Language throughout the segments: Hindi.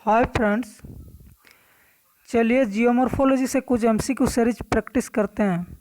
हाय फ्रेंड्स, चलिए जियोमॉर्फोलॉजी से कुछ एमसीक्यू सीरीज प्रैक्टिस करते हैं।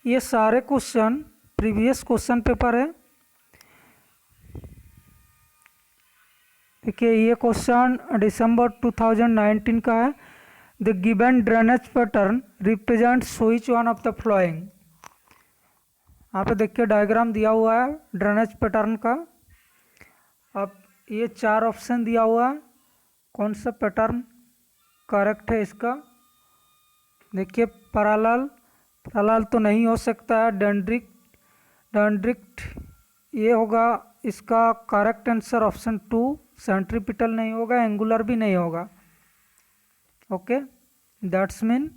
ये सारे क्वेश्चन प्रीवियस क्वेश्चन पेपर है। देखिए, ये क्वेश्चन दिसंबर 2019 का है। The given drainage pattern represents which one of the flowing. यहाँ पे देखिए डायग्राम दिया हुआ है ड्रेनेज पैटर्न का। अब ये चार ऑप्शन दिया हुआ है, कौन सा पैटर्न करेक्ट है इसका। देखिए पैरेलल तो नहीं हो सकता है, डेंड्रिक्ट ये होगा इसका करेक्ट आंसर ऑप्शन 2। सेंट्रीपिटल नहीं होगा, एंगुलर भी नहीं होगा। ओके, दैट्स मीन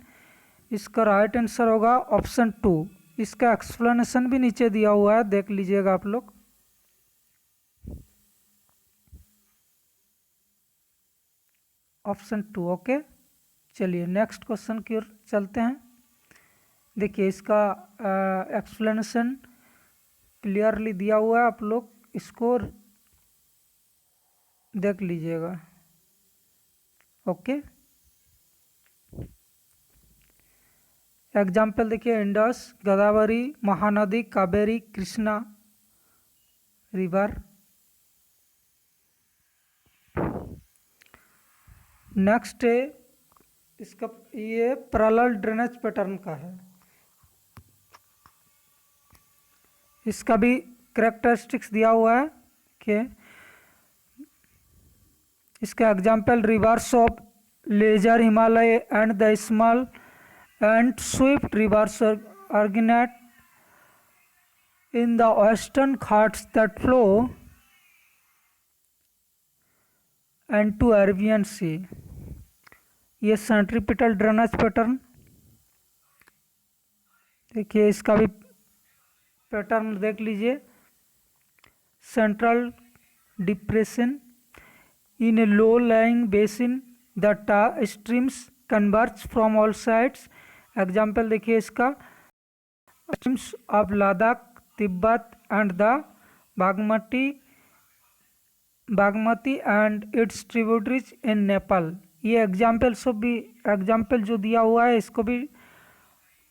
इसका राइट आंसर होगा ऑप्शन 2। इसका एक्सप्लेनेशन भी नीचे दिया हुआ है, देख लीजिएगा आप लोग। ऑप्शन 2। ओके, चलिए नेक्स्ट क्वेश्चन की ओर चलते हैं। देखिए इसका एक्सप्लेनेशन क्लियरली दिया हुआ है, आप लोग इसको देख लीजिएगा। ओके, एग्जाम्पल देखिए, Indus, Godavari, Mahanadi, Kaveri, Krishna river. Next है इसका, ये पैरेलल ड्रेनेज पैटर्न का है। इसका भी कैरेक्टरिस्टिक्स दिया हुआ है कि इसका example rivers of lesser Himalaya and the small and swift rivers originate in the Western Ghats that flow and to Arabian Sea. ये सेंट्रीपिटल ड्रेनेज पैटर्न। देखिए इसका भी पैटर्न देख लीजिए। Central depression in a low lying basin the streams converge from all sides. Example देखिए इसका, streams of Ladakh, Tibet and the Bagmati and its tributaries in Nepal. ये एग्जाम्पल जो दिया हुआ है इसको भी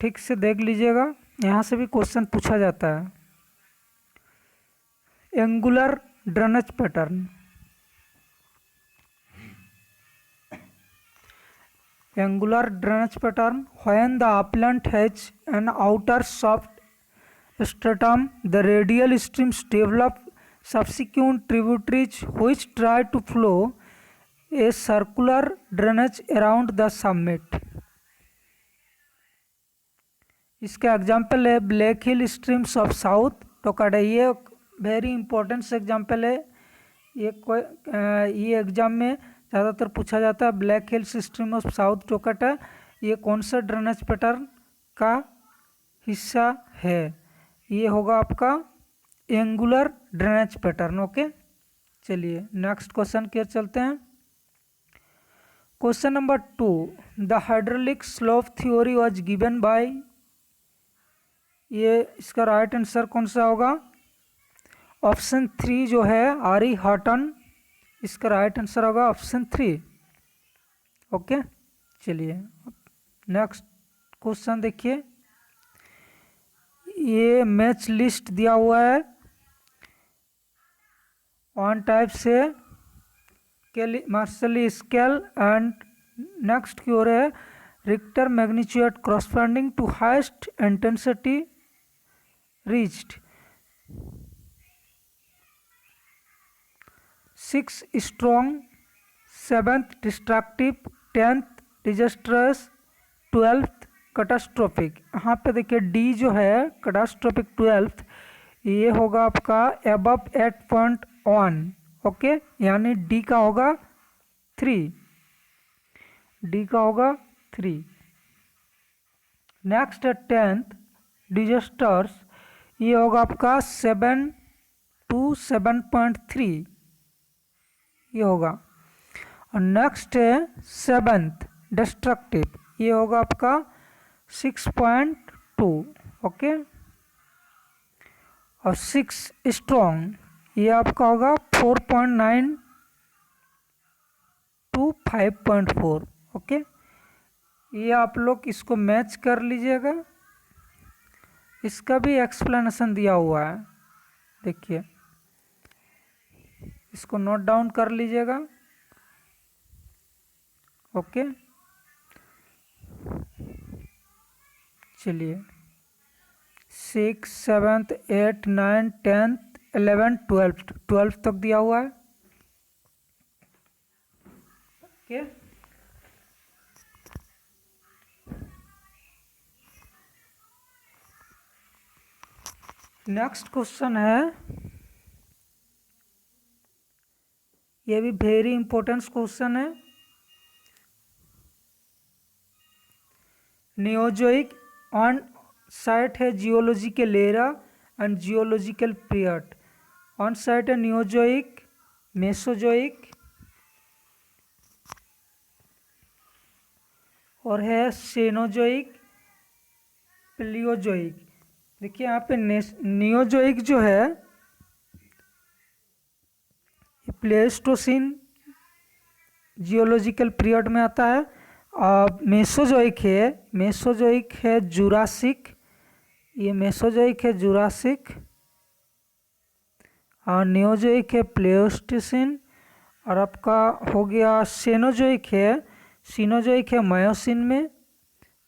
ठीक से देख लीजिएगा, यहाँ से भी क्वेश्चन पूछा जाता है। Angular drainage pattern. Angular drainage pattern, when the upland has an outer soft stratum, the radial streams develop subsequent tributaries which try to flow a circular drainage around the summit. इसका एग्जाम्पल है Black Hill streams of South Dakota. ये वेरी इंपॉर्टेंट एग्जाम्पल है। ये एग्जाम में ज़्यादातर पूछा जाता है। Black hills stream of south toccata ये कौन सा ड्रेनेज पैटर्न का हिस्सा है। ये होगा आपका एंगुलर ड्रेनेज पैटर्न। ओके, चलिए नेक्स्ट क्वेश्चन की ओर चलते हैं। Question number 2, the hydraulic slope theory was given by. ये इसका राइट आंसर कौन सा होगा। ऑप्शन 3 जो है आरी हॉटन, इसका राइट आंसर होगा ऑप्शन 3। ओके, चलिए नेक्स्ट क्वेश्चन देखिए। ये मैच लिस्ट दिया हुआ है वन टाइप से मार्शली स्केल एंड नेक्स्ट की ओर है Richter magnitude corresponding to highest intensity reached. 6 strong, 7th destructive, 10th disastrous, 12th catastrophic। यहाँ पे देखिए डी जो है कैटास्ट्रोफिक 12th, ये होगा आपका एबव 8.1। ओके, यानी डी का होगा 3। नेक्स्ट है 10th डिजास्टर्स, ये होगा आपका 7 to 7.3 ये होगा। और नेक्स्ट है 7th डिस्ट्रक्टिव, ये होगा आपका 6.2। ओके, और 6 स्ट्रॉन्ग ये आपका होगा 4.9 टू 5.4। ओके, ये आप लोग इसको मैच कर लीजिएगा। इसका भी एक्सप्लेनेशन दिया हुआ है, देखिए, इसको नोट डाउन कर लीजिएगा। ओके, चलिए 6, 7, 8, 9, 10, 11, 12 तक दिया हुआ है। ओके, नेक्स्ट क्वेश्चन है, ये भी वेरी इंपॉर्टेंट क्वेश्चन है। नियोजोइक ऑन साइट है geological era and geological period. On site है नियोजोइक, मेसोजोइक और है सेनोजोइक, प्लियोजोइक। देखिए यहाँ पे नियोजोइक जो है प्लेस्टोसिन जियोलॉजिकल पीरियड में आता है। मेसोजोइक है जुरासिक, ये मेसोजोइक है जुरासिक। और नियोजोइक है प्लेस्टोसिन। और आपका हो गया सेनोजोइक है मायोसिन में।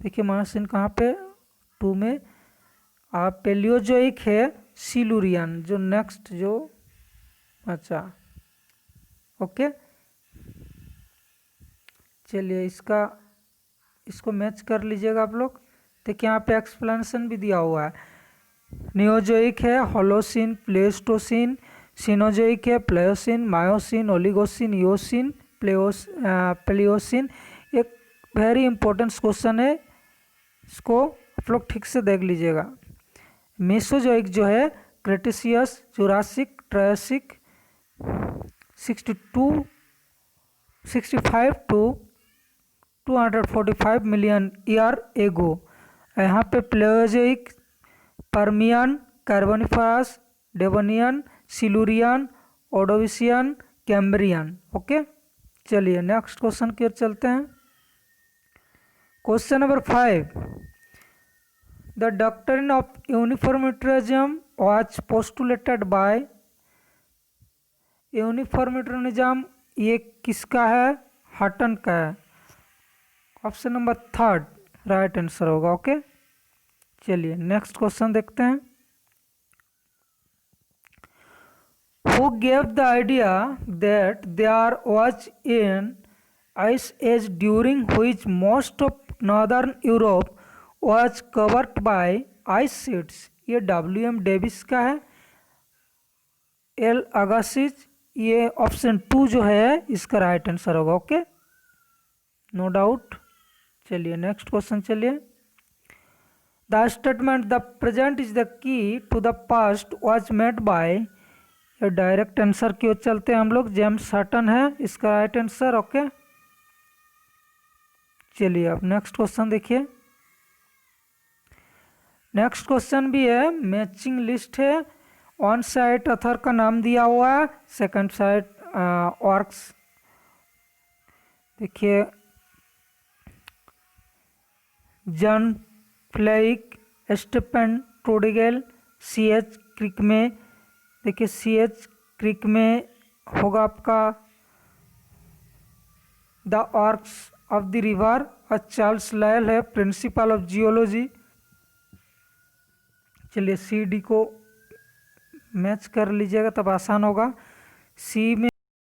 देखिए मायोसिन कहाँ पे, 2 में। और पेलियोजोइक है सिलुरियन, जो नेक्स्ट जो, अच्छा ओके, चलिए इसको मैच कर लीजिएगा आप लोग। देखिए यहाँ पे एक्सप्लेनेशन भी दिया हुआ है। नियोजोइक है होलोसिन, प्लेस्टोसिन। सिनोजोइक है प्लेयोसिन, मायोसिन, ओलिगोसिन, इओसिन, प्लेयोसिन। एक वेरी इंपॉर्टेंट क्वेश्चन है, इसको आप लोग ठीक से देख लीजिएगा। मेसोजोइक जो है Cretaceous, Jurassic, Triassic, 65 to 245 million year ago. यहाँ पे Palaeozoic Permian, Carboniferous, Devonian, Silurian, Ordovician, Cambrian. Okay, चलिए नेक्स्ट क्वेश्चन की ओर चलते हैं। Question number 5, the doctrine of uniformitarianism was postulated by. Uniformitarianism ये किसका है, हटन का है। ऑप्शन नंबर 3 राइट आंसर होगा। ओके, चलिए नेक्स्ट क्वेश्चन देखते हैं। Who gave the idea that there was an ice age during which most of northern Europe was covered by ice sheets? ये W.M. डेविस का है। एल अगासिज, ये ऑप्शन 2 जो है इसका राइट आंसर होगा। Okay, no doubt. चलिए नेक्स्ट क्वेश्चन चलिए। The statement the present is the key to the past was made by, ये डायरेक्ट आंसर की ओर चलते हैं हम लोग, जेम्स हटन है इसका राइट आंसर। ओके, चलिए अब नेक्स्ट क्वेश्चन देखिए। नेक्स्ट क्वेश्चन भी है, मैचिंग लिस्ट है। ऑन साइट ऑथर का नाम दिया हुआ है, सेकंड साइट वर्क्स। देखिए जॉन फ्लेइक, स्टेफन ट्रोडिगेल, C.H. क्रिक में। देखिए C.H. क्रिक में होगा आपका the works of the river. और चार्ल्स लायल है प्रिंसिपल ऑफ जियोलॉजी। चलिए C.D. को मैच कर लीजिएगा तब आसान होगा। C में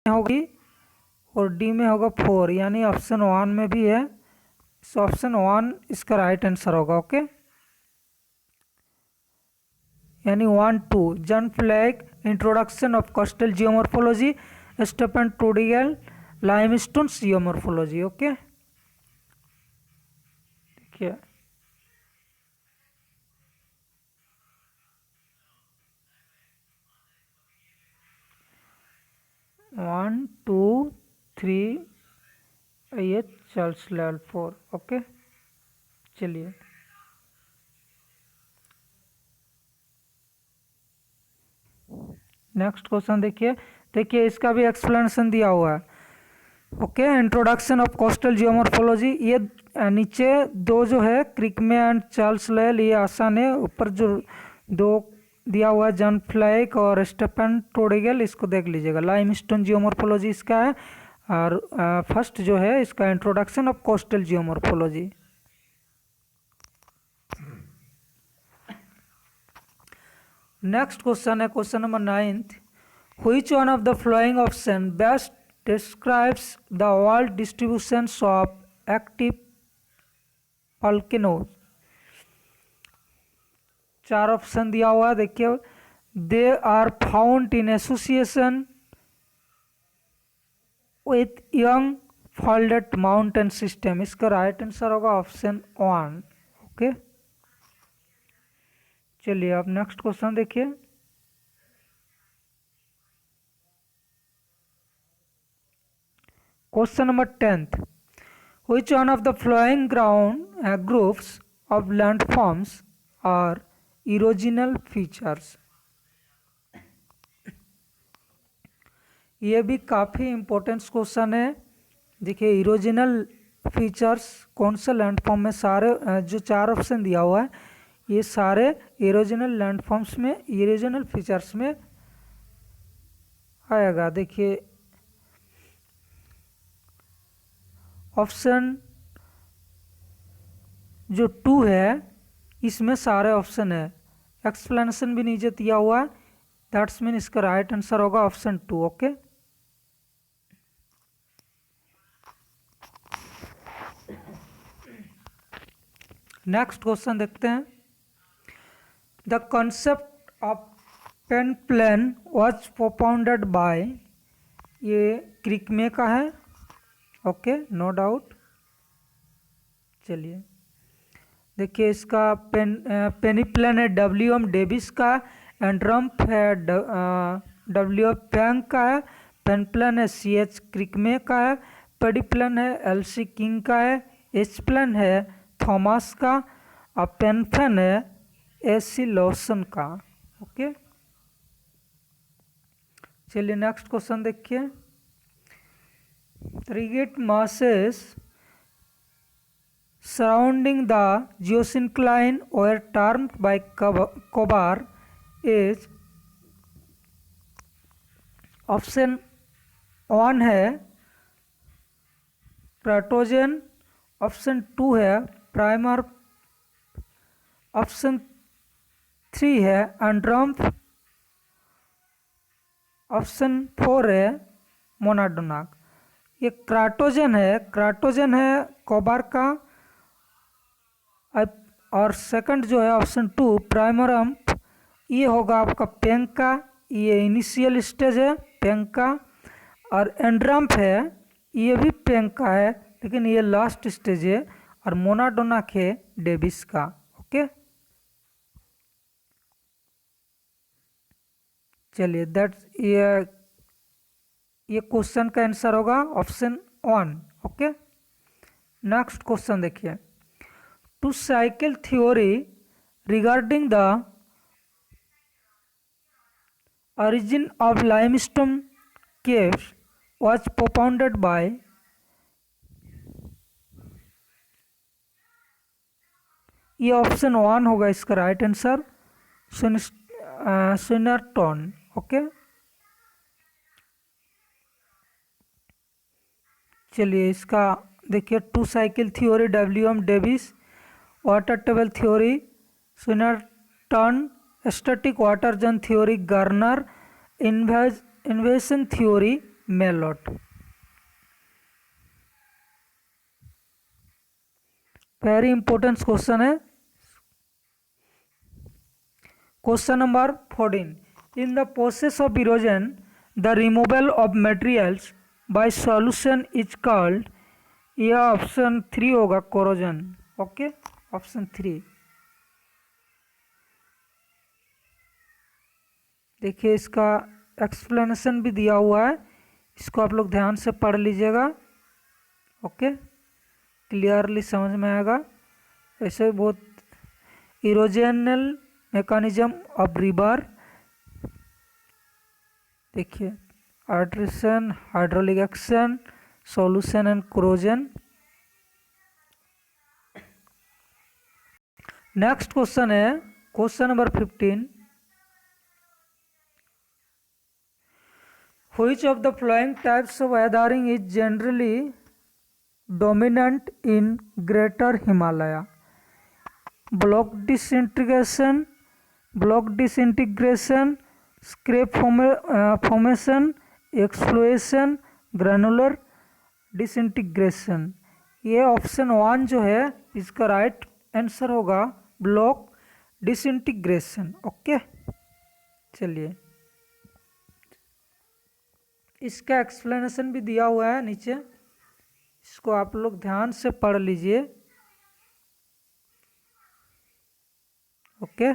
होगी और D में होगा 4, यानी ऑप्शन 1 में भी है, सो ऑप्शन 1 इसका राइट आंसर होगा। ओके, यानी 1, 2 John Fleck, introduction of coastal geomorphology, Stephen Trudgill, limestone geomorphology. Okay, देखिए 1, 2, 3, ये चार्ल्स लायल 4। ओके, चलिए नेक्स्ट क्वेश्चन देखिए इसका भी एक्सप्लेनेशन दिया हुआ है। Okay, introduction of coastal geomorphology. ये नीचे दो जो है क्रिकमे एंड चार्ल्स लेल, ये आसान है। ऊपर जो दो दिया हुआ है जॉन फ्लाइक और स्टेफन टोडेगल, इसको देख लीजिएगा। लाइमस्टोन जियोमॉर्फोलॉजी इसका है, और फर्स्ट जो है इसका introduction of coastal geomorphology. Next question है question number 9th। Which one of the following option best describes the world distributions of active volcanoes. 4 option दिया हुआ है, देखिए। They are found in association with young folded mountain system. इसका राइट आंसर होगा ऑप्शन 1। ओके, चलिए आप नेक्स्ट क्वेश्चन देखिए। Question number 10th। Which one of the flowing ground groups of landforms are इरोजिनल features. ये भी काफ़ी इम्पोर्टेंट क्वेश्चन है। देखिए इरोजिनल फीचर्स कौन से लैंडफॉर्म में, सारे जो 4 ऑप्शन दिया हुआ है ये सारे इरोजिनल लैंडफॉर्म्स में, इरोजिनल फीचर्स में आएगा। देखिए ऑप्शन जो 2 है इसमें सारे ऑप्शन है, एक्सप्लेनेशन भी नीचे दिया हुआ है। दैट्स मीन इसका राइट आंसर होगा ऑप्शन 2। ओके, नेक्स्ट क्वेश्चन देखते हैं। The concept of peneplain was propounded by, ये क्रिकमे का है। Okay, no doubt. चलिए देखिए इसका पेनीप्लेन है WM डेविस का, एंड्रम्प है WF पैंक का है, पेनप्लेन है CH क्रिकमे का है, पेडीप्लेन है LC किंग का है, एचप्लेन है थॉमस का, और पेनफेन है AC लॉसन का। ओके, चलिए नेक्स्ट क्वेश्चन देखिए। Regret masses surrounding the geosyncline were termed by Kobar is, option 1 है क्राटोजन, ऑप्शन 2 है प्राइमर, ऑप्शन 3 है एंड्रम्प, ऑप्शन 4 है मोनाडोनाक। ये क्राटोजन है कोबार का, और सेकंड जो है ऑप्शन 2 प्राइमरम्प, ये होगा आपका पेंक का। ये इनिशियल स्टेज है पेंक का, और एंड्रम्प है ये भी पेंक का है, लेकिन ये लास्ट स्टेज है, और मोनाडोनाक है डेविस का। ओके, चलिए दैट्स ये क्वेश्चन का आंसर होगा ऑप्शन 1। ओके, नेक्स्ट क्वेश्चन देखिए। Two cycle theory regarding the origin of limestone caves was propounded by, ये ऑप्शन 1 होगा इसका राइट आंसर, स्विनरटन। ओके, चलिए इसका देखिए। 2 cycle theory WM Davis, water table theory Swinnerton, static water zone theory Garner, invasion theory Malott. Very important question है। Question number 14। In the process of erosion the removal of materials by solution is called, यह ऑप्शन 3 होगा कोरोजन। Okay, option 3। देखिए इसका एक्सप्लेनेशन भी दिया हुआ है, इसको आप लोग ध्यान से पढ़ लीजिएगा। ओके, क्लियरली समझ में आएगा। ऐसे बहुत इरोजनल मैकेनिज्म ऑफ रिवर देखिए hydration, hydraulic action, solution and corrosion. Next question है question number 15। Which of the following types of weathering is generally dominant in Greater Himalaya? Block disintegration, scrape formation, exfoliation, granular disintegration. ये ऑप्शन 1 जो है इसका राइट आंसर होगा ब्लॉक डिसइंटीग्रेशन। ओके, चलिए इसका एक्सप्लेनेशन भी दिया हुआ है नीचे, इसको आप लोग ध्यान से पढ़ लीजिए। ओके,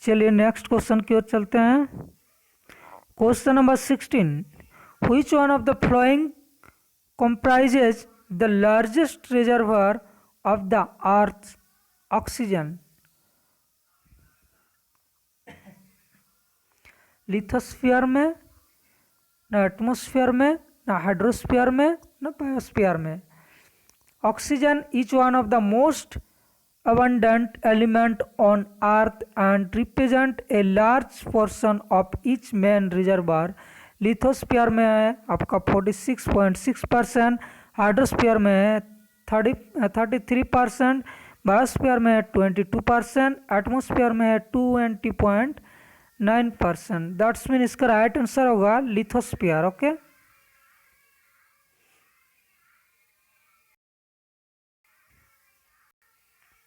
चलिए नेक्स्ट क्वेश्चन की ओर चलते हैं। Question number 16। Which one of the flowing comprises the largest reservoir of the earth's oxygen? Lithosphere में, ना एटमोस्फीयर में, ना हाइड्रोस्फीयर में, ना बायोस्फीयर में। Oxygen is one of the most abundant element on earth and represent a large portion of each main reservoir. Lithosphere में है आपका 46.6%, हाइड्रोस्फीयर में है 33%, बायोस्फीयर में है 22%, एटमोस्फीयर में है 20.9%। दैट्स मीन इसका राइट आंसर होगा लिथोस्फीयर। ओके,